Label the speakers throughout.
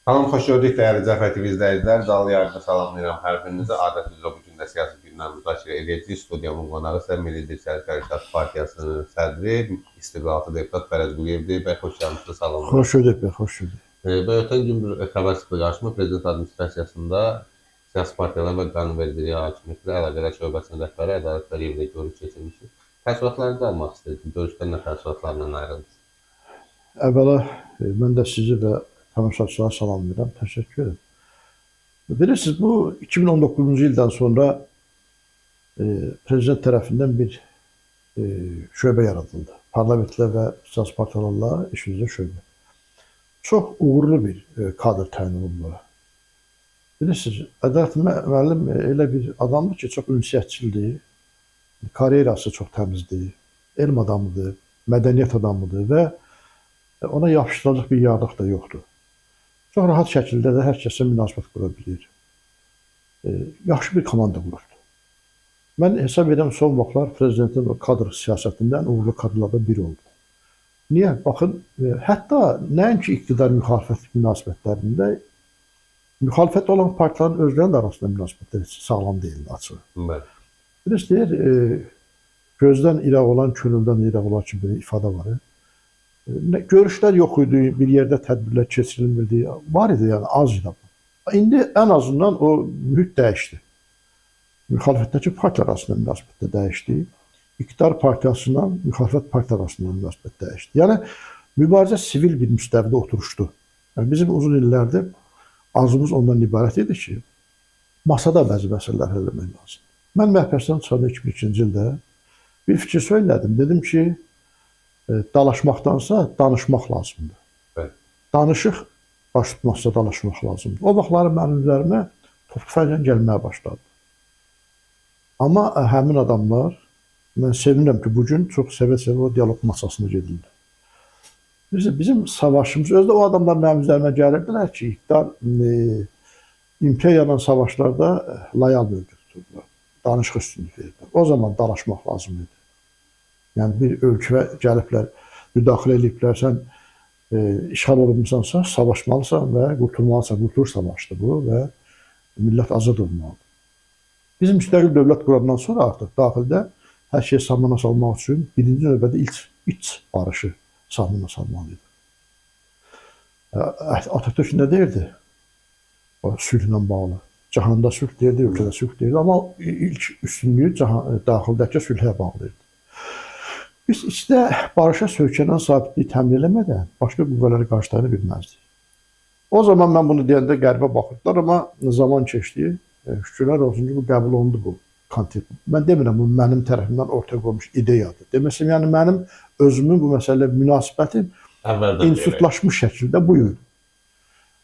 Speaker 1: Salam, xoş gördük dəyərli Cəfər TV izləyicilər. Canlı yayında salamlayıram hər birinizi. Adət üzrə bu gün də siyasi gündəmi müzakirə edəcəyik. Studiyanın qonağı isə Milli Dirçəli Hərəkat Partiyasının sədri, istiqlaltı deputat Fərəz Quliyevdir. Bəy, xoş gəlmişsiniz, salamlayıram.
Speaker 2: Hoş gördük, hoş gördük.
Speaker 1: Bəy, ötən gün bir xəbər çıxdı qarşıma. Prezident administrasiyasında siyasi partiyalar və qanunvericiliyə hakimiyyətlə əlaqədar şöbəsinin rəhbəri Ədalət Vəliyevlə görüş keçirmişik. Təəssüratlarınızı almaq istəyirdim. Görüşdən nə təəssüratlarından ayrıldınız?
Speaker 2: Əvvəla mən də sizi və tamaşaçılara salamlayıram, təşəkkür ederim. Bilirsiniz, bu 2019-cu ildən sonra prezident tərəfindən bir şöbə yaradıldı. Parlamentlə və siyasi partiyalarla iş üzrə şöbə. Çox uğurlu bir kadr təyin olundu. Bilirsiniz, Ədalət müəllim elə bir adamdır ki, çox ünsiyyətçildir, karyerası çox təmizdir, elm adamıdır, mədəniyyət adamıdır və ona yapışdırılacaq bir yardıq da yoxdur. Çox rahat şəkildə də hər kəsə münasibət qura bilir. Yaxşı bir komanda qururdu. Mən hesab edirəm son vaxtlar prezidentin o kadr siyasətində ən uğurlu kadrlardan biri oldu. Niyə? Baxın, hətta nəinki iqtidar müxalifət münasibətlərində müxalifət olan partiyaların özlərinin arasında münasibətlər sağlam deyildi, açıq. Bilirsiniz, deyir, gözdən iraq olan, könüldən iraq olan kimi bir ifadə var. Görüşlər yox idi, bir yerdə tədbirlər keçirilmirdi. Var idi, yəni az idi. İndi ən azından o mühit dəyişdi. Müxalifətdəki partiyalar arasında münasibət də dəyişdi. İqtidar partiyasıyla müxalifət partiyalar arasında münasibət dəyişdi. Yəni mübarizə sivil bir müstəvidə oturuşdu. Yəni, bizim uzun illərdir arzumuz ondan ibarət idi ki, masada bəzi məsələlər həll etmək lazım. Mən məhbəsdən çıxanda 2002-ci ildə bir fikir söylədim. Dedim ki, dalaşmaqdansa danışmaq lazımdır.
Speaker 1: Evet.
Speaker 2: Danışıq baş tutmazsa danışmaq lazımdır. O vaxtları mənim üzərimə top tüfənglə gəlməyə başladı. Amma həmin adamlar, mən sevinirəm ki, bugün çox sevə-sevə o diyalog masasına gedildi. Bizim savaşımız, özdə o adamlar mənim üzərimə gəlirdilər ki, iqtidar imperiyadan savaşlarda layal mövqe tuturdular. Danışıq üstünlük verirlər. O zaman danışmaq lazım idi. Yəni bir ölkəyə gəliblər, müdaxilə ediblər, sən işğal olunmusansa, savaşmalısan və qurtulmalısan. Qurtuluş savaşdır bu və millət azad olmalıdır. Bizim müstəqil dövlət qurandan sonra artıq daxildə hər şeyi samana salmaq üçün birinci növbədə iç barışı samana salmalıydı. Atatürk nə deyirdi? O sülhlə bağlı. Cahanda sülh deyirdi, ölkədə sülh deyirdi. Amma ilk üstünlüyü daxildəki sülhə bağlıydı. Biz içdə barışa söykənən sabitliyi təmin eləmədən başqa qüvvələri qarşılayana bilməzdik. O zaman mən bunu deyəndə qəribə baxırdılar, amma zaman keçdi. Şükürlər olsun ki, bu qəbul olundu bu kontent. Mən demirəm, bu mənim tərəfimdən ortaya qoymuş ideyadır. Deməsim, yəni mənim özümün bu məsələlə münasibətim institutlaşmış şəkildə buyurdu.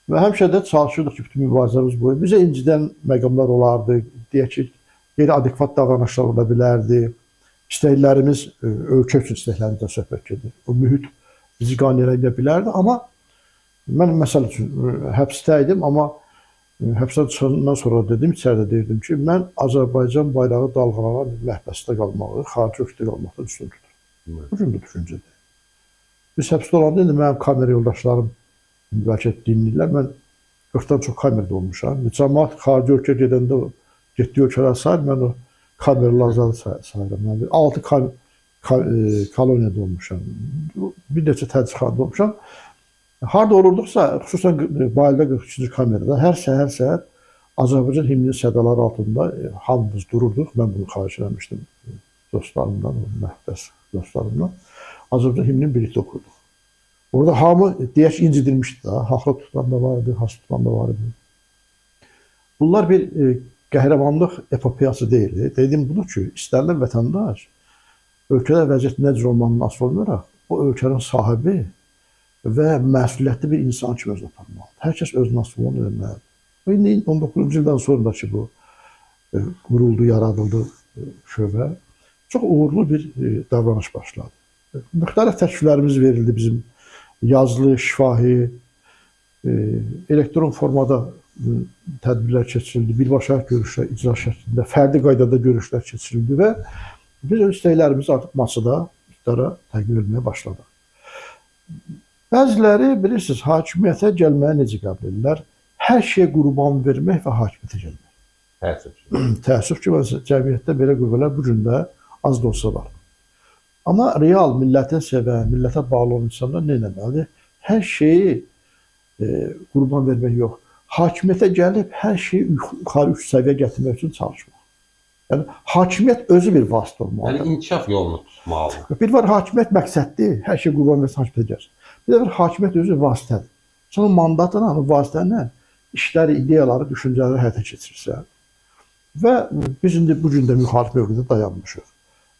Speaker 2: Və həmişə də çalışırdıq ki, bütün mübarizəmiz buyurdu. Bizə incidən məqamlar olardı, deyək ki, qeyri-adekvat davranışlar ola bilərdi. İstəklərimiz, ölkə üçün istəklərimizdən söhbət gedir. O mühit bizi qane eləyə bilərdi, amma mən məsəl üçün həbsdə idim, amma həbsdən çıxandan sonra dedim, içəridə deyirdim ki, mən Azərbaycan bayrağı dalğalanan məhbəsdə qalmağı, xarici ölkədə qalmaqdan üstün tuturum. Bu gün də düşüncədir. Biz həbsdə olanda indi mənim kamera yoldaşlarım bəlkə dinləyirlər, mən 40-dan çox kamerada olmuşam. Cəmaət xarici ölkə gedəndə getdiyi ölkələr sayır, mən o kameralardan sayıram. Yəni 6 koloniyada olmuşam. Bir neçə tədqiqatda olmuşam. Harada olurduqsa, xüsusən Bayılda 43-cü kamerada hər səhər Azərbaycan himninin sədaları altında hamımız dururduq. Mən bunu xahiş eləmişdim dostlarımdan, məhbəs dostlarımdan. Azərbaycan himnini birlikdə oxuyurduq. Orada hamı deyək incidilmişdi da. Haqlı tutulan da var idi, has tutulan da var idi. Bunlar bir qəhrəmanlıq epopeyası deyildi. Dedim budur ki, istənilən vətəndaş ölkədə vəziyyət necə olmanın asılı olmayaraq, o ölkənin sahibi və məsuliyyətli bir insan kimi özünü aparmalıdır. Hər kəs özünün asılılığını eləməlidir. 19-cu ildən sonra ki, bu quruldu, yaradıldı şöbə, çox uğurlu bir davranış başladı. Müxtəlif təkliflərimiz verildi bizim yazılı, şifahi, elektron formada tədbirlər keçirildi, birbaşa görüşlər, icra şəklində, fərdi qaydada görüşlər keçirildi və biz öz istəklərimizi artıq masada iqtidara təqdim etməyə başladıq. Bəziləri bilirsiniz, hakimiyyətə gəlməyə necə qəbul edirlər? Hər şeyə qurban vermək və hakimiyyətə gəlmək.
Speaker 1: Təəssüf.
Speaker 2: Təəssüf ki, cəmiyyətdə belə qüvvələr bu gün də az da olsa var. Amma real millətin sevən, millətə bağlı olan insanlar nə etməlidir? Hər şeyi qurban vermək yox. Hakimiyyətə gəlib hər şeyi yuxarı üst səviyyə gətirmək üçün çalışmaq. Yəni hakimiyyət özü bir vasitə olmalıdır.
Speaker 1: Yəni inkişaf yolunu tutmalıdır.
Speaker 2: Bir var hakimiyyət məqsəddir, hər şey qurban versin hakimiyyətə gəlsin. Bir də var hakimiyyət özü vasitədir. Sonra mandatla, o vasitənlə işləri, ideyaları, düşüncələri həyata keçirirsən. Və biz indi bu gün də müxalif mövqedə dayanmışıq.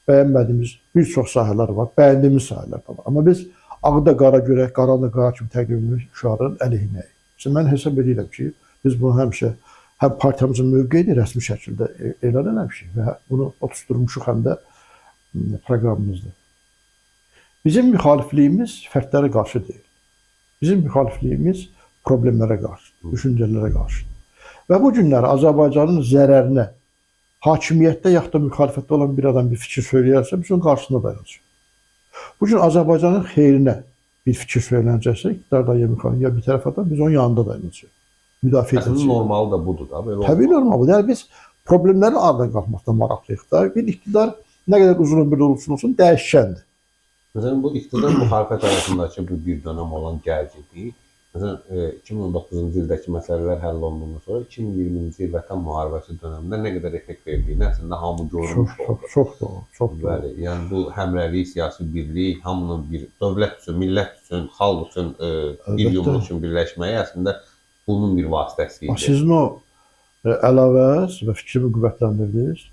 Speaker 2: Bəyənmədiyimiz bir çox sahələr var, bəyəndiyimiz sahələr var. Amma biz ağda qara görək, qaranı qara kimi təqdim edilmiş şüarın əleyhinəyik. Mən hesab edirəm ki, biz bunu həmişə həm partiyamızın mövqeyidir, rəsmi şəkildə elan eləmişik və bunu tutuşdurmuşuq həm də proqramımızda. Bizim müxalifliyimiz fərdlərə qarşı deyil. Bizim müxalifliyimiz problemlərə qarşı, düşüncələrə qarşı. Və bu günlər Azərbaycanın zərərinə hakimiyyətdə yaxud da müxalifətdə olan bir adam bir fikir söyləyərsə, biz onun qarşısında dayanacaq. Bu gün Azərbaycanın xeyrinə bir fikir söylənəcəksə, iqtidardan ya müxalifət ya bir tərəfdən biz onun yanında dayanacaq. Müdafiə edəcək.
Speaker 1: Əslində normalı da budur da.
Speaker 2: Təbii normaldır. Yəni biz problemlərin aradan qalxmaqdan maraqlıyıq da. Bir iqtidar nə qədər uzun ömürlü olsun dəyişkəndir.
Speaker 1: Məsələn, bu iqtidar müxalifət arasındakı bu bir dönəm olan gərginlik, məsələn, 2019-cu ildəki məsələlər həll olunduğundan sonra 2020-ci il Vətən müharibəsi dönəmində nə qədər effekt verdiyini əslində hamı görmüş oldu.
Speaker 2: Çox doğru, çox doğru.
Speaker 1: Bəli, yəni bu həmrəylik, siyasi birlik, hamının bir dövlət üçün, millət üçün, xalq üçün, bir yumruq üçün birləşməyi əslində bunun bir vasitəsi idi.
Speaker 2: Sizin o əlavəz və fikrimi qüvvətləndirdiniz.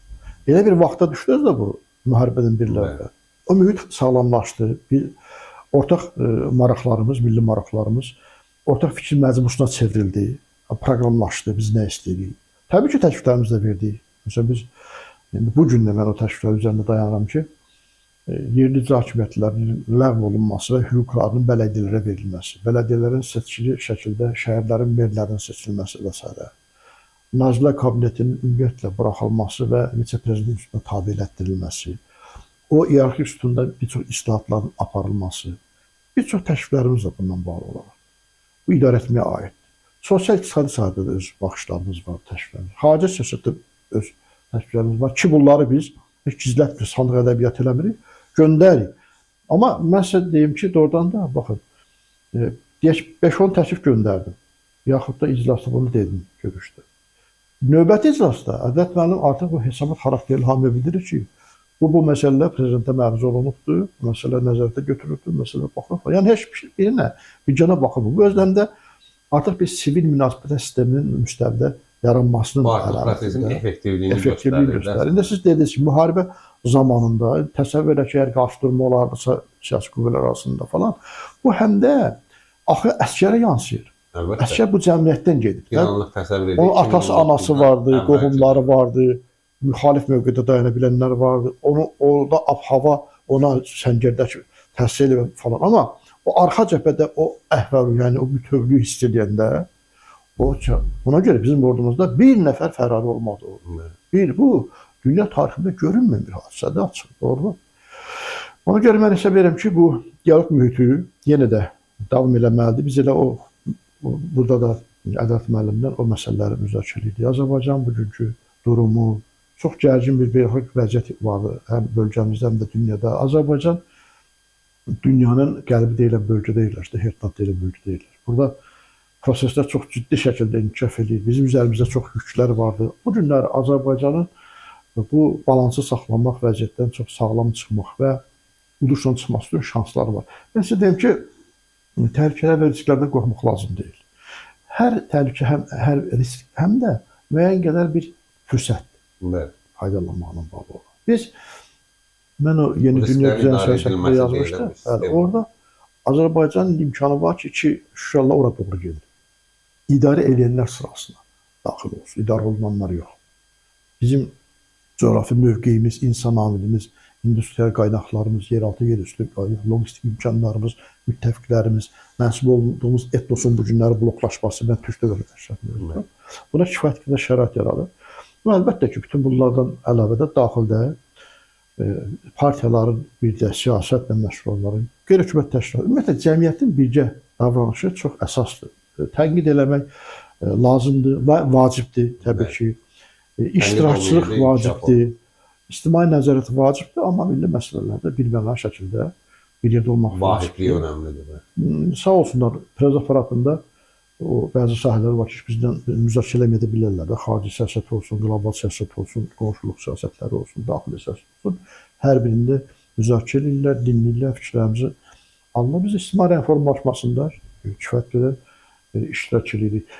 Speaker 2: Elə bir vaxta düşdünüz də bu müharibədən birlərlə. O mühit sağlamlaşdı. Bir ortaq maraqlarımız, milli maraqlarımız ortaq fikir məcmusuna çevrildi, proqramlaşdı. Biz nə istəyirik? Təbii ki, təkliflərimizi də verdik. Məsələn, biz bu gün də mən o təkliflər üzərində dayanıram ki, yerli hakimiyyətlərin ləğv olunması və hüquqlarının bələdiyyələrə verilməsi, bələdiyyələrin seçkili şəkildə şəhərlərin merlərinin seçilməsi və s. Nazirlər Kabinetinin ümumiyyətlə buraxılması və vitse-prezident üstünə tabelətdirilməsi, o iyarxi üstündə bir çox islahatların aparılması, bir çox təkliflərimiz də bundan bağlı olaraq. Bu idarə etməyə aid. Sosial-iqtisadi sahədə də öz baxışlarımız var, təkliflərimiz. Xarici siyasətdə öz təkliflərimiz var ki, bunları biz heç gizlətmir, sandıq ədəbiyyat eləmirik, göndərik. Amma mən sizə deyim ki, doğrudan da, baxın, 5-10 təklif göndərdim. Yaxud da iclasda bunu dedim, görüşdə. Növbəti iclasda Ədalət müəllim artıq bu hesabat xarakterli hamıya bildirir ki, bu məsələlər prezidentə məruz olunubdur, bu məsələ nəzərdə götürüldür, məsələ baxılıb. Yəni, heç birinə bircana baxılmır. Bu özlərində artıq bir sivil münasibətlər sisteminin müstəvidə yaranmasının
Speaker 1: prosesin effektivliyini göstərir.
Speaker 2: İndi siz dediniz ki, müharibə zamanında təsəvvür edək ki, əgər qarşıdurma olardısa siyasi qüvvələr arasında falan, bu həm də axı əsgərə yansıyır.
Speaker 1: Əlbəttə.
Speaker 2: Əsgər bu cəmiyyətdən gedir.
Speaker 1: Bir anlıq təsəvvür edək.
Speaker 2: Onun atası, anası vardı, qohumları vardı, müxalif mövqedə dayana bilənlər vardı. Orada ab-hava ona səngərdəki təhsil edir falan. Amma o arxa cəbhədə o əhval, yəni o bütövlüyü hiss edəndə, buna görə bizim ordumuzda bir nəfər fərari olmadı. Bu dünya tarixində görünməyən bir hadisədə açıq, doğru. Ona görə mən hesab edirəm ki, bu diyaloq mühiti yenə də davam eləməlidir. Biz elə burada da Ədalət müəllimdən o məsələləri müzakirə edirik. Azərbaycan bugünkü durumu, çox gərgin bir beynəlxalq vəziyyət var, həm bölgəmizdə, həm də dünyada. Azərbaycan dünyanın qəlbi deyilən bölgə deyirlər, Hertland deyilən bölgə deyirlər. Burada proseslər çox ciddi şəkildə inkişaf edir. Bizim üzərimizdə çox yüklər vardı. Bu günlər Azərbaycanın bu balansı saxlamaq, vəziyyətdən çox sağlam çıxmaq və uduşdan çıxması üçün şansları var. Mən sizə deyim ki, təhlükələr və risklərdən qorxmaq lazım deyil. Hər təhlükə, hər risk həm də müəyyən qədər bir fürsətdir. Faydalanmaqla bağlı olur. Mən o yeni dünya düzən siyasətində yazmışdım. Orada Azərbaycanın imkanı var ki, Şuşalla ora doğru gedir. İdarə edənlər sırasına daxil olsun, idarə olunanlar yox. Bizim coğrafi mövqeyimiz, insan amilimiz, industrial qaynaqlarımız, yeraltı, yerüstü qayıq, logistik imkanlarımız, müttəfiqlərimiz, mənsub olduğumuz etnosun bu günləri bloklaşması, mən Türk dövlət təşkilatı. Buna kifayət qədər şərait yaradır. Əlbəttə ki, bütün bunlardan əlavədə daxildə partiyaların birgə siyasətlə məşğul olanların, qeyri-hökumət təşkilatları, ümumiyyətlə cəmiyyətin birgə davranışı çox əsasdır. Tənqid eləmək lazımdır və vacibdir təbii ki. İştirakçılıq vacibdir, ictimai nəzarət vacibdir, amma milli məsələlərdə birmənalı şəkildə bir yerdə olmaq
Speaker 1: vacibdir. Vahidliyi önəmlidir.
Speaker 2: Sağ olsunlar, prez aparatında o bəzi sahələr var ki, bizdən müzakirə edə bilərlər də, xarici siyasət olsun, qlobal siyasət olsun, qonşuluq siyasətləri olsun, daxili siyasət olsun. Hər birində müzakirə edirlər, dinləyirlər, fikirlərimizi alırlar. Biz ictimai reformlaşmasında kifayət qədər iştirak edirik.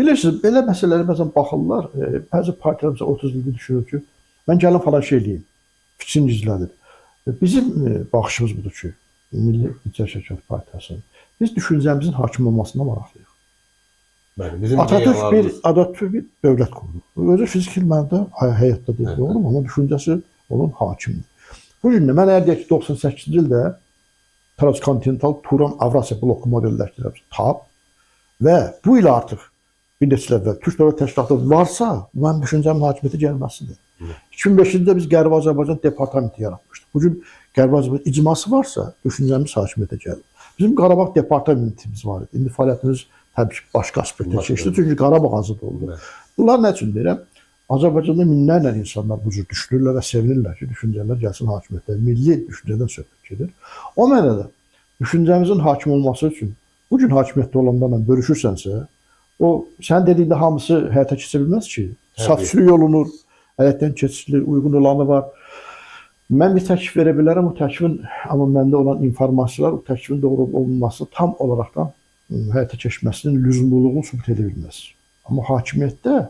Speaker 2: Bilirsiniz, belə məsələlərə bəzən baxırlar, bəzi partiyalar 30 ildir düşünür ki, mən gəlin falan şey eləyim, fikrini gizlədir. Bizim baxışımız budur ki, Milli İttifaq Hərəkat Partiyasının biz düşüncəmizin hakim olmasına maraqlıyıq. Atatürk bir dövlət qurdu. Özü fiziki mənada həyatda deyil, doğru mu? Amma düşüncəsi onun hakimidir. Bu gün mən əgər deyək ki, 98-ci ildə transkontinental Turan Avrasiya bloku modelləşdirib TAP və bu il artıq bir neçə il əvvəl Türk Dövlət Təşkilatı varsa, mənim düşüncəmin hakimiyyəti gəlməsidir. 2005-ci ildə biz Qərbi Azərbaycan departamenti yaratmışdıq. Bugün Qərbi Azərbaycan icması varsa, düşüncəmiz hakimiyyətə gəlir. Bizim Qarabağ departamentimiz var idi. İndi fəaliyyətimiz təbii ki, başqa aspektə keçdi. Çünki Qarabağ azad oldu. Bunlar nə üçün deyirəm? Azərbaycanda minlərlə insanlar bu cür düşünürlər və sevinirlər ki, düşüncələr gəlsin hakimiyyətə. Milli düşüncədən söhbət gedir. O mənada düşüncəmizin hakim olması üçün bu gün hakimiyyətdə olanlarla bölüşürsənsə, o sən dediyində hamısı həyata keçə bilməz ki. Saf-sürü yolunur, həyatdan keçirilir, uyğun olanı var. Mən bir təklif verə bilərəm, o təklifin, amma məndə olan informasiyalar, o təklifin doğru olunması tam olaraqdan həyata keçməsinin lüzumluluğunu sübut edə bilməz. Amma hakimiyyətdə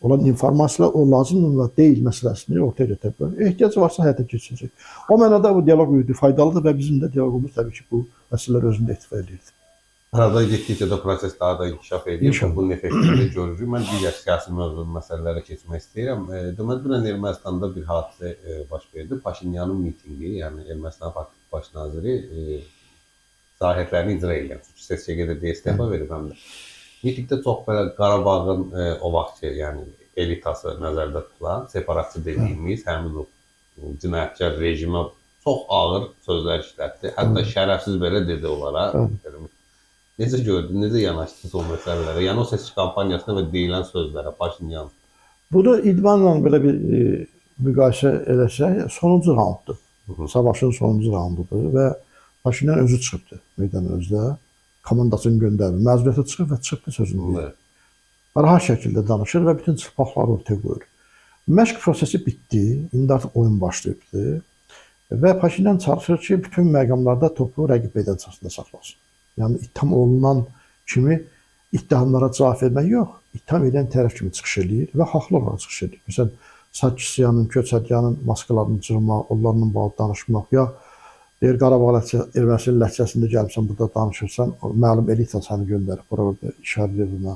Speaker 2: olan informasiyalar o lazımdır deyil məsələsini ortaya gətirə bilər. Ehtiyac varsa həyata keçirecək. O mənada bu dialoq faydalıdır və bizim də dialoqumuz təbii ki, bu məsələlər özündə ehtiva edirdi.
Speaker 1: Arada getdikcə də proses daha da inkişaf edir. Bunun effektini görürük. Mən digər siyasi mövzu məsələlərə keçmək istəyirəm. Deməli, dünən Ermənistanda bir hadisə baş verdi. Paşinyanın mitinqi, yəni Ermənistan baş naziri sahiblərini icra edən, SSÇ-də istefa verib həm də. Mitingdə çox belə Qarabağın o vaxt yəni elitası nəzərdə tutulan, separatçı dediyimiz həmin o cinayətkar rejimə çox ağır sözlər işlətdi. Hətta şərəfsiz belə dedi onlara. Necə gördün, necə yanaşdınız o məsələlərə? Yəni o seçki kampaniyasına və deyilən sözlərə Paşinyan.
Speaker 2: Bunu idmanla belə bir müqayisə edəsək, sonuncu raunddur. Savaşın sonuncu raundudur və Paşinyan özü çıxıbdı meydan özdə. Komandasını göndərdi. Məzuniyyətə çıxıb və çıxdı sözünü deyir. Rahat şəkildə danışır və bütün çıxpaqları ortaya qoyur. Məşq prosesi bitdi. İndi artıq oyun başlayıbdı. Və Paşinyan çalışır ki, bütün məqamlarda topu rəqib meydançasında saxlasın. Yəni ittiham olunan kimi ittihamlara cavab vermək yox, ittiham edən tərəf kimi çıxış eləyir və haqlı olaraq çıxış eləyir. Məsələn, Sarkisyanın, Köçəryanın maskalarını cırmaq, onlarla bağlı danışmaq, ya deyir Qarabağ Ermənistan ləhcəsində gəlmişsən, burada danışırsan, məlum elita səni göndərib, burada işarə edir buna.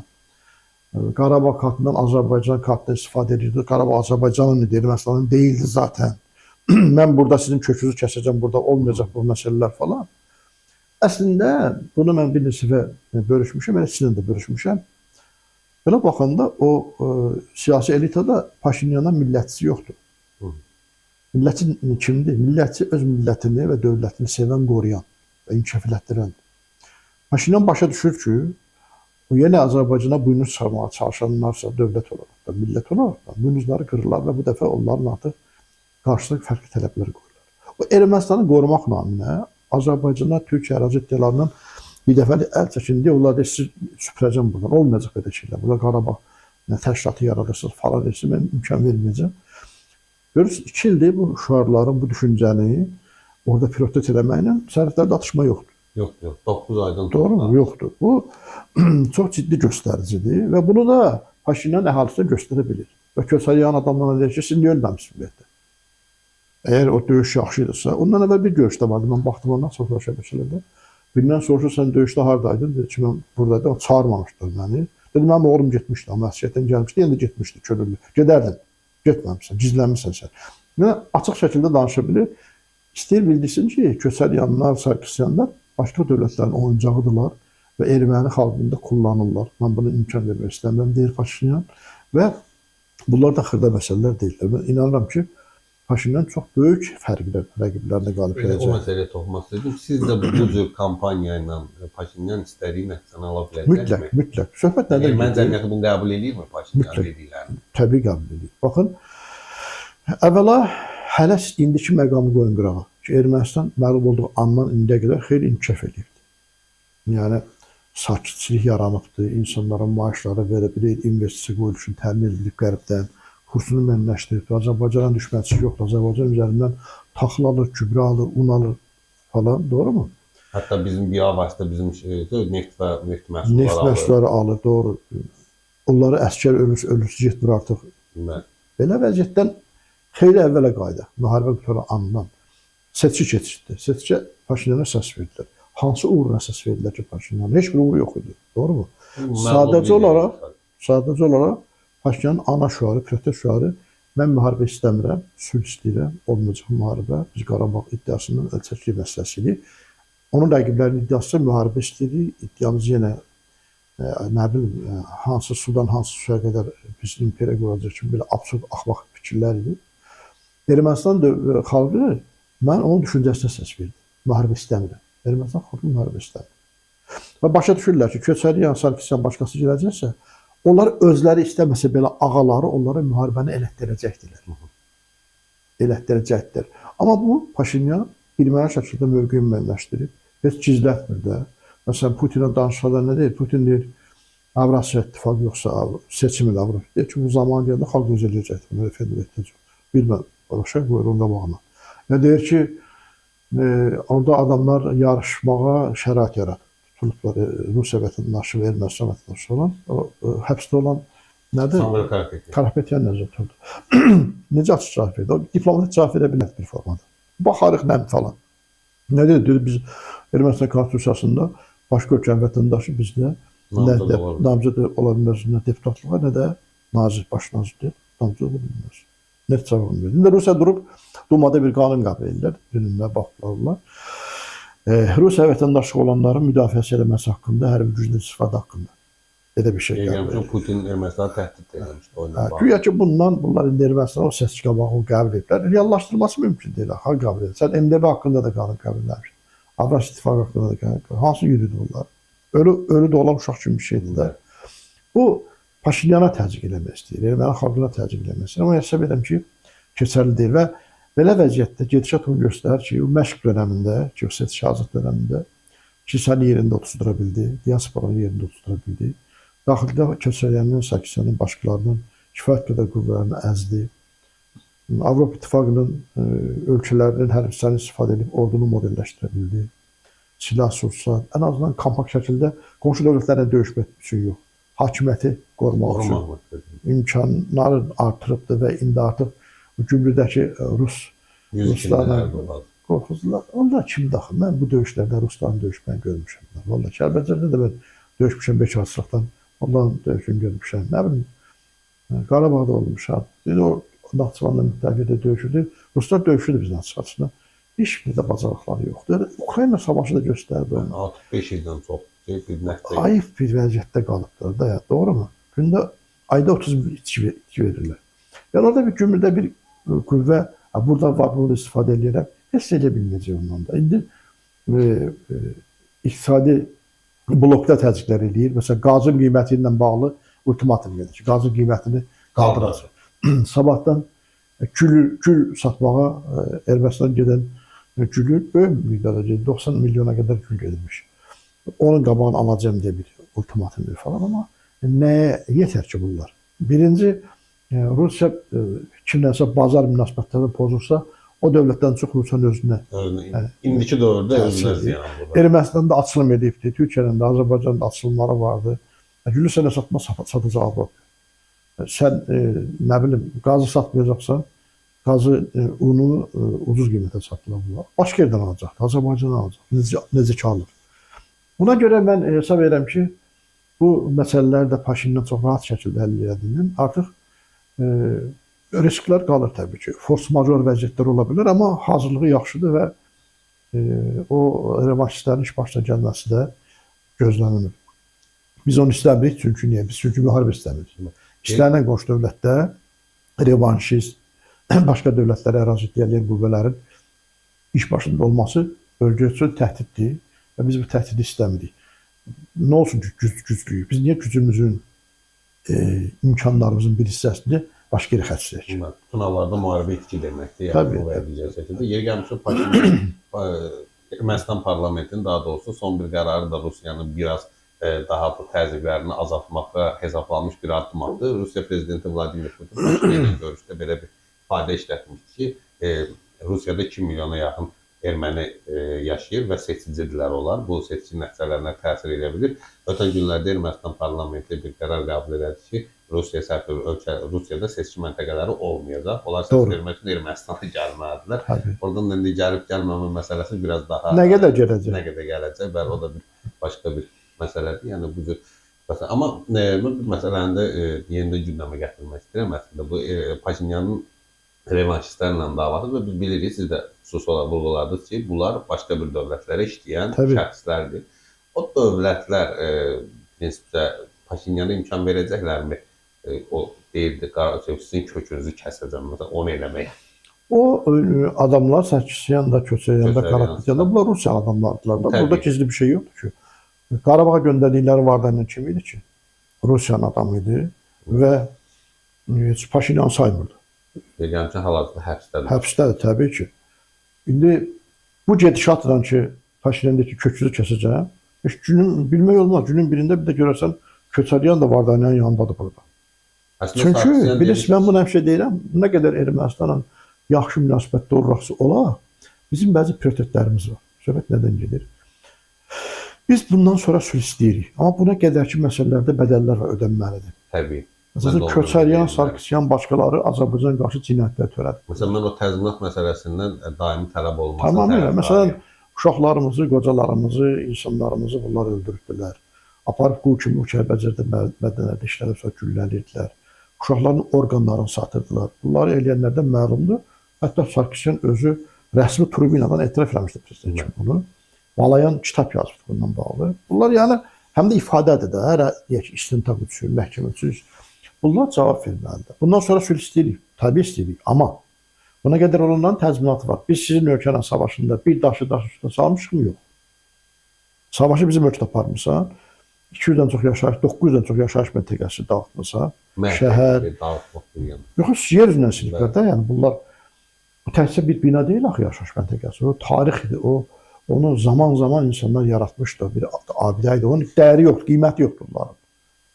Speaker 2: Qarabağ kartından Azərbaycan kartına istifadə edirdi. Qarabağ Azərbaycanın idi, Ermənistanın deyildi zaten. Mən burada sizin kökünüzü kəsəcəm, burada olmayacaq bu məsələlər falan. Əslində, bunu mən bir neçə dəfə bölüşmüşəm, mən sizinlə də bölüşmüşəm. Belə baxanda o siyasi elitada Paşinyana millətçisi yoxdur. Millətin kimdir? Millətçi öz millətini və dövlətini sevən, qoruyan və inkişaf elətdirəndir. Paşinyan başa düşür ki, o yenə Azərbaycana buynuz çıxarmağa çalışanlarsa dövlət olaraq da, millət olaraq da buynuzları qırırlar və bu dəfə onların artıq qarşısında fərqli tələbləri qoyurlar. O Ermənistanı qorumaq naminə Azərbaycana Türkiyə ərazi iddialarından bir dəfəli əl çəkindi, onlar da siz süpürəcəm buradan, olmayacaq belə şeylər. Burada Qarabağ təşkilatı yaradırsınız falan etsin, mən imkan verməyəcəm. Görürsünüz, 2 ildir bu şüarların, bu düşüncəni orada prioritet eləməklə sərhədlərdə atışma yoxdur.
Speaker 1: Yox, 9 aydan
Speaker 2: doğru mu? Yoxdur. Bu çox ciddi göstəricidir və bunu da Paşinyan əhalisinə göstərə bilir. Və Köçəryan adamlarına deyir ki, siz niyə ölməmişsiniz ümumiyyətlə? Əgər o döyüş yaxşı idisə, ondan əvvəl bir döyüşdə vardı, mən baxdım ondan sosial şəbəkələrdə. Birindən soruşur, sən döyüşdə haradaydın? Dedi ki, mən buradaydım, çağırmamışdır məni. Dedi, mənim oğlum getmişdi, amma əsgərdən gəlmişdi, yenə də getmişdi, körüllü. Gedərdin, getməmişsən, gizlənmişsən sən. Yəni, açıq şəkildə danışa bilir. İstəyir bildirsin ki, Köçəryanlar, Sarkisyanlar başqa dövlətlərin oyuncağıdırlar və erməni xalqında kullanırlar. Mən buna imkan vermək istəmirəm, deyir Paşinyan. Və bunlar da xırda məsələlər deyirlər. Mən inanıram ki, Paşinyan çox böyük fərqlə rəqiblərinə qalib
Speaker 1: O
Speaker 2: gələcək.
Speaker 1: məsələyə toxunmaq istədim. Siz də bu cür kampaniya ilə Paşinyan istədiyi nəticəni ala bilərmi?
Speaker 2: Mütləq. Söhbət nədən
Speaker 1: Erməni
Speaker 2: gedir?
Speaker 1: cəmiyyəti bunu qəbul edirmi Paşinyan
Speaker 2: Mütləq.
Speaker 1: dediklərini?
Speaker 2: Təbii qəbul edir. Baxın, əvvəla hələ indiki məqamı qoyun qırağa ki, Ermənistan məğlub olduğu andan indiyə qədər xeyli inkişaf edibdir. Yəni, sakitçilik yaranıbdır, insanlara maaşları verə bilir, investisiya qoyuluşunu təmin edilib qərbdən, kursunu mənləşdirib, Azərbaycana düşmənçisi yoxdur, Azərbaycan üzərindən taxıl alır, gübrə alır, un alır falan, doğru mu?
Speaker 1: Hətta bizim biavasitə bizim neft və neft
Speaker 2: Neft
Speaker 1: məhsulları alır.
Speaker 2: məhsulları alır, doğru. Onları əskər ölüsü getmir artıq. Belə vəziyyətdən xeyli əvvələ qayıdaq. Müharibə qutaran andan seçki keçirdi. Seçkiyə Paşinyana səs verdilər. Hansı uğruna səs verdilər ki, Paşinyanın? Heç bir uğru yox idi, doğru mu? Sadəcə olaraq Paşinyanın ana şüarı, protest şüarı mən müharibə istəmirəm, sülh istəyirəm, olmayacaq müharibə, biz Qarabağ iddiasının əlçəkli məsələsidir. Onun rəqiblərinin iddiası müharibə istəyirik, iddiamız yenə nə bilim, hansı sudan hansı suya qədər biz imperiya quracaq kimi belə absurd, axmaq fikirlər idi. Ermənistan xalqı, mən onun düşüncəsinə səs verdim, müharibə istəmirəm. Ermənistan xalqı müharibə istəmir. Və başa düşürlər ki, Köçəri yan Sarkisyan başqası gələcəksə, onlar özləri istəməsə belə ağaları onlara müharibəni elətdirəcəkdirlər. Elətdirəcəkdir. Amma bu Paşinyan bilməli şəkildə mövqeyini müəyyənləşdirib, heç gizlətmir də. Məsələn, Putinə danışanda nə deyir? Putin deyir, Avrasiya İttifaqı yoxsa seçim ilə Avropa. Deyir ki, bu zaman gəldi, xalq öz eləyəcəkdir, referendum edəcək. Bilməm, başa qoyur onda bağına. Ya deyir ki, orada adamlar yarışmağa şərait yaratır. Tutulublar, Rusiya vətəndaşı və Ermənistan vətəndaşı olan, həbsdə olan nədir?
Speaker 1: Samvel
Speaker 2: Karapetyan necə oturdu? Necə açıq cavab verdi? O diplomatik cavab verə bilməz bir formada. Baxarıq nə falan. Nə dedi? Biz Ermənistan konstitusiyasında başqa ölkənin vətəndaşı bizdə namizəd ola bilməz, nə deputatlığa, nə də nazir, baş nazir namizəd ola bilməz. Net cavab verdi. İndi Rusiya durub Dumada bir qanun qəbul edirlər, dününlə baxırlar. Rusiya vətəndaşlığı olanların müdafiəsi eləməsi haqqında, hərbi gücdən istifadə haqqında belə bir şey qəbul edir.
Speaker 1: Putin Ermənistanı təhdid edilmişdi.
Speaker 2: Güya ki, bunlar indi Ermənistana o səs qabağı qəbul edirlər. Reallaşdırılması mümkün deyil. Xalq qəbul edir. Sən MDB haqqında da qanun qəbul edilmiş. Avrasiya İttifaqı haqqında da qanun qəbul edilmiş. Hansı yürüdü bunlar? Ölü doğulan uşaq kimi bir şeydir də. Bu, Paşinyana təzyiq eləmək istəyir. Erməni xalqına təzyiq eləmək istəyir. Amma hesab edirəm ki, keçərli deyil və belə vəziyyətdə gedişat onu göstərir ki, o məşq dönəmində, seçki hazırlıq dönəmində kilsəni yerində oturdura bildi, diasporanın yerində oturdura bildi. Daxildə Köçəryanın, Sarkisyanın, başqalarının kifayət qədər qüvvələrini əzdi. Avropa İttifaqının ölkələrinin hərbçilərini istifadə edib ordunu modelləşdirə bildi. Silah sursat, ən azından kompakt şəkildə qonşu dövlətlərlə döyüşmək üçün yox, hakimiyyəti qorumaq üçün imkanları artırıbdır və indi artıq Gümrüdəki Ruslarla qorxuzdular. Onlar kim daxil? Mən bu döyüşlərdə Rusların döyüşməni görmüşəm. Vallahi Kəlbəcərdə də mən döyüşmüşəm bekarçılıqdan. Onların döyüşünü görmüşəm. Nə bilim, Qarabağda olmuşam. O Naxçıvanla müttəfiqdə döyüşürdü. Ruslar döyüşürdü bizdən çıxartısında. Heç bir də bacarıqları yoxdur. Ukrayna savaşı da göstərdi.
Speaker 1: 65 ildən çox bir nəticə.
Speaker 2: Ayıb bir vəziyyətdə qalıbdır da, doğru mu? Gündə ayda 30 itki verirlər. Yəni orada bir Gümrüdə bir qüvvə, burada var, bunu istifadə edirəm. Heç edə bilməyəcək ondan da. İndi iqtisadi blokda təzyiqlər edir. Məsələn, qazın qiyməti ilə bağlı ultimatum verir ki, qazın qiymətini qaldıracaq. Sabahdan gül satmağa Ermənistan gedən gülü böyük miqdarda gedir. 90 milyona qədər gül gedilmiş. Onun qabağını alacağım deyə bir ultimatum verir falan. Amma nəyə yetər ki bunlar? Birinci, Rusiya kimləsə bazar münasibətlərini pozursa, o dövlətdən çox Rusiyanın özünə.
Speaker 1: İndiki dövrdə özünə ziyan.
Speaker 2: Ermənistanda açılım edibdir, Türkiyənin də, Azərbaycanın da açılımları vardı. Gülü sənə satma satacaq Avropa. Sən, nə bilim, qazı satmayacaqsan, qazı, unu ucuz qiymətə satılır bunlar. Başqa yerdən alacaq, Azərbaycandan alacaq, necə ki alır. Buna görə mən hesab edirəm ki, bu məsələlər də Paşinyan çox rahat şəkildə həll edildiyindən artıq risklər qalır təbii ki. Force major vəziyyətlər ola bilər, amma hazırlığı yaxşıdır və o revanşistlərin iş başına gəlməsi də gözlənilir. Biz onu istəmirik, çünki niyə? Biz çünki müharibə istəmirik. İstənilən qonşu dövlətdə revanşist başqa dövlətlərə ərazi iddialayan qüvvələrin iş başında olması bölgə üçün təhdiddir və biz bu təhdidi istəmirik. Nə olsun ki, güclüyük. Biz niyə gücümüzün, imkanlarımızın bir hissəsini başqa yerə xərcləyək?
Speaker 1: Bütün hallarda müharibə itki deməkdir. Yəni, bu və digər şəkildə. Yeri gəlmişsə, Paşinyan Ermənistan parlamentinin, daha doğrusu son bir qərarı da Rusiyanın biraz daha bu təzyiqlərini azaltmaqda hesablanmış bir addım atdı. Rusiya prezidenti Vladimir Putin Paşinyanla görüşdə belə bir ifadə işlətmişdi ki, Rusiyada 2 milyona yaxın erməni yaşayır və seçicidirlər onlar. Bu seçici nəticələrinə təsir edə bilir. Ötən günlərdə Ermənistan parlamenti bir qərar qəbul elədi ki, Rusiyada seçki məntəqələri olmayacaq. Onlar səs vermək üçün Ermənistana gəlməlidirlər. Oradan indi gəlib-gəlməmə məsələsi biraz daha
Speaker 2: nə qədər gələcək?
Speaker 1: Nə qədər gələcək? Bəli, o da başqa bir məsələdir. Yəni bu cür məsələ. Amma bu məsələni də yenidən gündəmə gətirmək istəyirəm. Əslində bu Paşinyanın revanşistlərlə davası və biz bilirik, siz də xüsusi olaraq vurğuladınız ki, bunlar başqa bir dövlətlərə işləyən şəxslərdir. O dövlətlər prinsipcə Paşinyana imkan verəcəklərmi? O deyirdi, sizin kökünüzü kəsəcəm, məsələn, onu eləmək.
Speaker 2: O adamlar Sarkisyan'da, Köçəryan'da, Karapetyan'da bunlar Rusya adamlardılar. Burada gizli bir şey yoktur ki. Qarabağa göndərdikləri Vardanyan kim idi ki? Rusiyanın adamıydı və Paşinyan saymırdı.
Speaker 1: Yəni ki, hal-hazırda həbsdədir.
Speaker 2: Həbsdədir, təbii ki. İndi bu gedişatla ki, Paşinyandakı kökünü kəsəcəm, bilmək olmaz. Günün birində bir də görərsən, Köçəryan da Vardanyanın yanındadır burada. Çünki bilirsiniz, mən bunu həmişə deyirəm, nə qədər Ermənistanla yaxşı münasibətdə oluraqsa ola, bizim bəzi prioritetlərimiz var. Söhbət nədən gedir? Biz bundan sonra sülh istəyirik. Amma buna qədərki məsələlərdə bədəllər ödənməlidir.
Speaker 1: Təbii.
Speaker 2: Məsələn, Köçəryan, Sarkisyan, başqaları Azərbaycan qarşı cinayətlər törədir.
Speaker 1: Məsələn, mən o təzminat məsələsindən daimi tələb olması.
Speaker 2: Tamamilə. Məsələn, uşaqlarımızı, qocalarımızı, insanlarımızı bunlar öldürübdülər. Aparıb qul kimi Kəlbəcərdə mədənlərdə işlədib sonra güllələyirdilər. Uşaqların orqanlarını satırdılar. Bunları eləyənlərdən məlumdur. Hətta Sarkisyan özü rəsmi tribünadan etiraf eləmişdi prezident kimi bunu. Malayan kitab yazmışdı bundan bağlı. Bunlar yəni həm də ifadədir də, hər deyək istintaq üçün, məhkəmə üçün. Bunlar cavab verməlidir. Bundan sonra sülh istəyirik, təbii istəyirik. Amma buna qədər olanların təzminatı var. Biz sizin ölkənin savaşında bir daşı üstünə salmışıq mı? Yox. Savaşı bizim ölkədə aparmırsan, 200-dən çox yaşayış, 900-dən çox yaşayış məntəqəsi dağıtmasa, şəhər, yox, yer üzündən siliblər də, yəni bunlar təkcə bir bina deyil axı yaşayış məntəqəsi, o tarixdir, onu zaman-zaman insanlar yaratmışdır, bir abidə idi, onun dəyəri yoxdur, qiyməti yoxdur onların.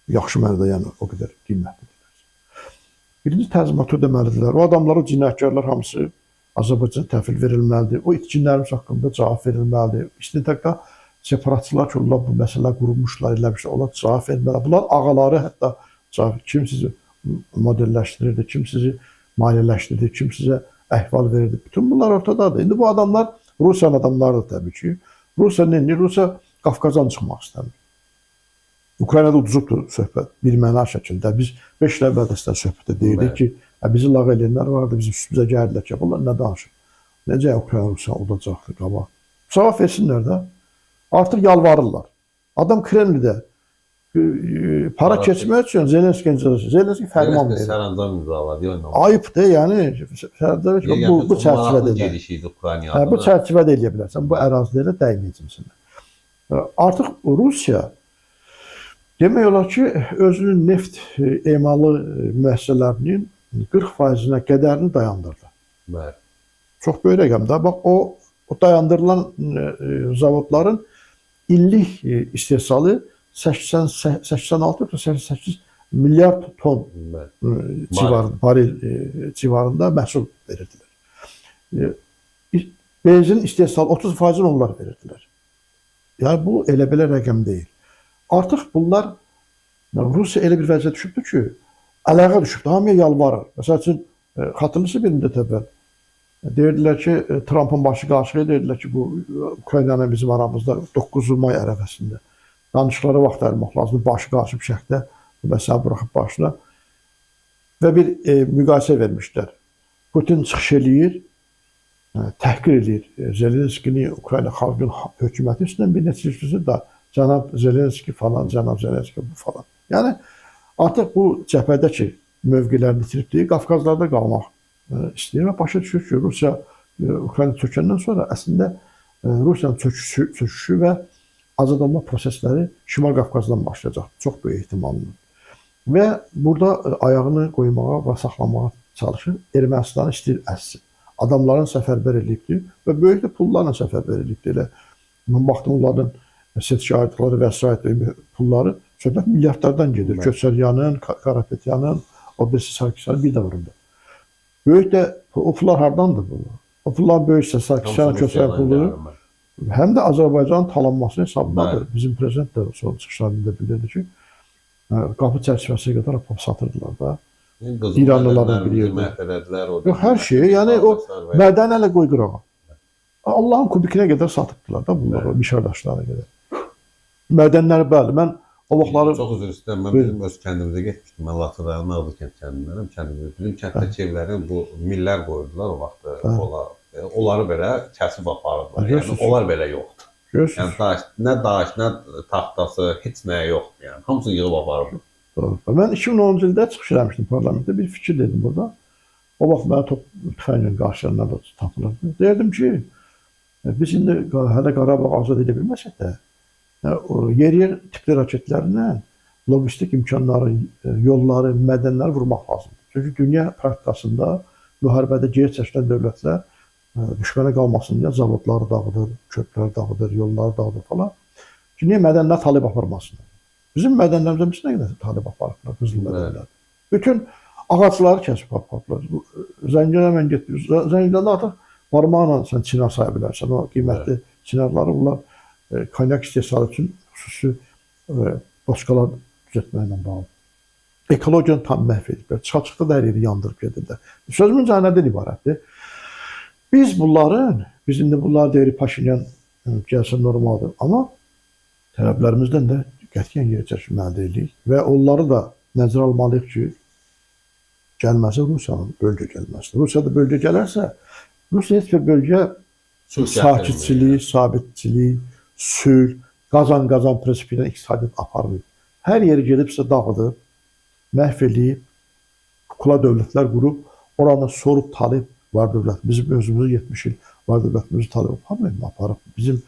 Speaker 2: Yaxşı mənada, yəni o qədər qiymətlidir. Birinci təzminatı ödəməlidirlər, o adamlar, o cinayətkarlar hamısı Azərbaycana təhvil verilməlidir, o itkinlərimiz haqqında cavab verilməlidir. İstintaqda separatçılar ki, onlar bu məsələlər qurulmuşlar, eləmişlər, onlar cavab verməlidir. Bunlar ağaları hətta cavab, kim sizi modelləşdirirdi, kim sizi maliyyələşdirdi, kim sizə əhval verirdi. Bütün bunlar ortadadır. İndi bu adamlar Rusiyanın adamlarıdır təbii ki. Rusiya nə edir? Rusiya Qafqazdan çıxmaq istəmir. Ukraynada uduzubdur söhbət, bir məna şəkildə. Biz 5 il əvvəl də sizdən söhbətdə deyirdik ki, bizi lağ eləyənlər vardı, bizim üstümüzə gəldilər ki, bunlar nə danışır? Necə Ukrayna Rusiya udacaqdır qabaq? Cavab versinlər də. Artıq yalvarırlar. Adam Kremlidə para keçmək üçün Zelenski fərman verir.
Speaker 1: Sərəncam imzaladı.
Speaker 2: Ayıbdır, yəni bu çərçivədə. Bu çərçivədə eləyə bilərsən, bu ərazilərə dəyməyəcəksən. Artıq Rusiya demək olar ki, özünün neft emalı müəssisələrinin 40%-nə qədərini dayandırdı.
Speaker 1: Bəli. Çox
Speaker 2: böyük rəqəmdə. Bax, o dayandırılan zavodların illik istehsalı 86-88 milyard ton barel civarında məhsul verirdilər. Benzin istehsalı 30%-ni onlar verirdilər. Yəni, bu elə belə rəqəm deyil. Artıq bunlar, Rusiya elə bir vəziyyət düşübdür ki, ələğə düşübdür, hamıya yalvarır. Məsəl üçün, xatırlısı bir müddət əvvəl. Deyirdilər ki, Trump'ın başı qarşıya deyirdilər ki, bu Ukraynanın bizim aramızda 9 may ərəfəsində danışıqlara vaxt ayırmaq lazım, başı qarşı bir şəkildə bu məsələ buraxıb başına və bir müqayisə vermişlər. Putin çıxış eləyir, təhqir eləyir Zelenskini, Ukrayna xalqının hökuməti üstündən bir neçə da cənab Zelenski falan, cənab Zelenski bu falan. Yəni, artıq bu cəbhədəki mövqelərini itiribdir, Qafqazlarda qalmaq istəyir və başa düşür ki, Rusiya Ukrayna çökəndən sonra əslində Rusiyanın çöküşü və azad olma prosesləri Şimal Qafqazdan başlayacaq, çox böyük ehtimalla. Və burada ayağını qoymağa və saxlamağa çalışır. Ermənistanı istəyir əssin. Adamların səfərbər edibdir və böyük də pullarla səfərbər edibdir. Elə mən baxdım onların seçki ayırdıqları vəsait pulları söhbət milyardlardan gedir. Köçəryanın, Karapetyanın, o birisi Sarkisyanın bir də vuruldu. Böyük də o pullar hardandır bu? O pullar böyüksə Sarkisyanın köçəryan pulu həm də Azərbaycanın talanmasının hesabındadır. Bizim prezident də son çıxışlarında bildirdi ki, qapı çərçivəsinə qədər apap satırdılar da. İranlıların bir yerdə. Hər şeyi, yəni o mədəni hələ qoy qırağa. Allahın kubikinə qədər satıbdılar da bunlar, o mişardaşlarına qədər. Mədənləri bəli, mən o vaxtları...
Speaker 1: Çox üzr istəyirəm, mən bizim öz kəndimizə getmişdim, mən Laçın rayonunun Ağzıkənd kəndindənəm, kəndimizə. Bizim kənddə evlərin bu millər qoyurdular o vaxtı, onları belə kəsib aparırdılar, yəni onlar belə yoxdur. Yəni nə daş, nə taxtası, heç nəyə yoxdur, yəni hamısını yığıb aparırdı.
Speaker 2: Mən 2010-cu ildə çıxış eləmişdim parlamentdə, bir fikir dedim burada. O vaxt mənə tüfənglə qarşılarına da tapılırdı. Deyirdim ki, biz indi hələ Qarabağ azad edə bilməsək də, yer tipli raketlərlə logistik imkanları, yolları, mədənləri vurmaq lazımdır. Çünki dünya praktikasında müharibədə geri çəkilən dövlətlər düşmənə qalmasın deyə zavodları dağıdır, köprüləri dağıdır, yolları dağıdır falan. Ki, niyə mədənlər talib aparmasınlar? Bizim mədənlərimizdə biz nə qədər talib aparırlar, qızıl mədənlər. Bütün ağacları kəsib aparırlar. Zəngilana mən getdim. Zəngilana artıq parmağla sən çinar saya bilərsən. O qiymətli çinarları bunlar konyak istehsalı üçün xüsusi boşqalar düzəltməklə bağlı. Ekologiyanı tam məhv ediblər. Çıxda da hər yeri yandırıb gedirlər. Sözümün nədən ibarətdir? Biz indi bunlar deyirik Paşinyan gəlsin normaldır. Amma tələblərimizdən də qətiyyən yeri çəkilməli deyilik. Və onları da nəzərə almalıyıq ki, gəlməsi Rusiyanın bölgə gəlməsidir. Rusiyada bölgə gələrsə, Rusiya heç bir bölgə sakitçilik, sabitçilik, sülh, qazan-qazan prinsipi ilə iqtisadiyyat aparmır. Hər yeri gedibsə dağıdıb, məhv edib, kukla dövlətlər qurub, orada sorub talib var dövlət. Bizim özümüzü 70 il var dövlətimizi talib aparıb. Bizim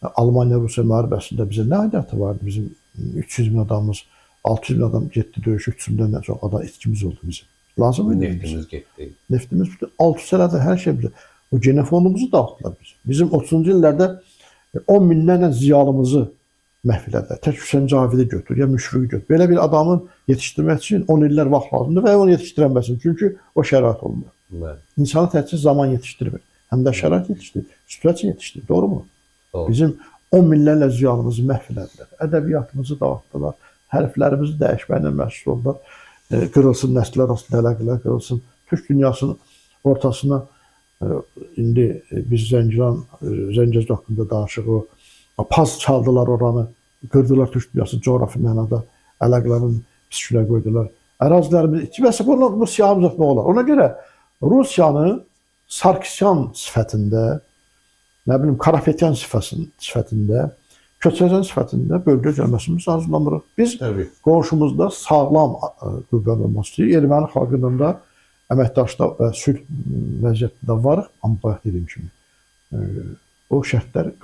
Speaker 2: Almaniya-Rusiya müharibəsində bizə nə aidiyyatı vardı? Bizim 300 min adamımız, 600 min adam getdi döyüş, 300 mindən çox adam itkimiz oldu bizim. Lazım idi.
Speaker 1: Neftimiz getdi.
Speaker 2: Neftimiz bütün 600 sənədə hər şey bizə. O genofondumuzu dağıtdılar biz. Bizim 30-cu illərdə 10 minlərlə ziyalımızı məhv elədilər. Tək Hüseyn Cavidi götür, ya Müşfiqi götür. Belə bir adamın yetişdirmək üçün 10 illər vaxt lazımdır və onu yetişdirənməsin. Çünki o şərait olmuyor. İnsanı təkcə zaman yetişdirmir. Həm də şərait yetişdirir, situasiya yetişdirir. Doğru mu? Doğru. Bizim 10 minlərlə ziyalımızı məhv elədilər. Ədəbiyyatımızı dağıtdılar. Hərflərimizi dəyişməklə məşğul oldular. Qırılsın nəslər arasında əlaqələr, qırılsın. Türk dünyasının ortasına indi biz Zəngəzur haqqında danışıq, o paz çaldılar oranı, qırdılar Türk dünyası coğrafi mənada əlaqələrin püskülə qoydular. Ərazilərimiz, və bu siyahımız nə olar? Ona görə Rusiyanı Sarkisyan sifətində, nə bilim, Karapetyan sifətində, Köçəryan sifətində bölgə gəlməsimiz arzulamırıq. Biz qonşumuzda sağlam qüvvə olması istəyirik. Erməni xalqının da əməkdaşda və sülh vəziyyətində varıq. Amma bayaq dediyim kimi, o şərtlər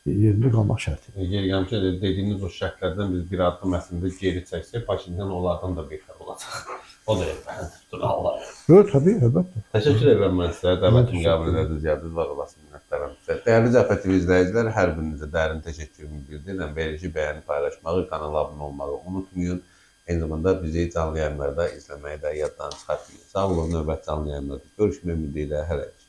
Speaker 2: yerində qalmaq şərtidir.
Speaker 1: Yeri gəlmişə dediyiniz o şərtlərdən biz bir addım əslində geri çəksək, Paşinyan onlardan da betər olacaq. O da elbətdir, Allah.
Speaker 2: Yox, təbii, əlbəttə.
Speaker 1: Təşəkkür edirəm mən sizə, dəvətimi qəbul edədiniz, gəldiniz, var olasın, minnətdaram sizə. Dəyərli Cəbhə TV izləyicilər, hər birinizə dərin təşəkkürümü bildirirəm. Verilişi bəyəni paylaşmağı, kanala abunə olmağı unutmayın. Eyni zamanda bizi canlı yayımlarda izləməyi də yaddan çıxartmayın. Sağ olun, növbət canlı yayımlarda görüşmək ümidi ilə hələlik.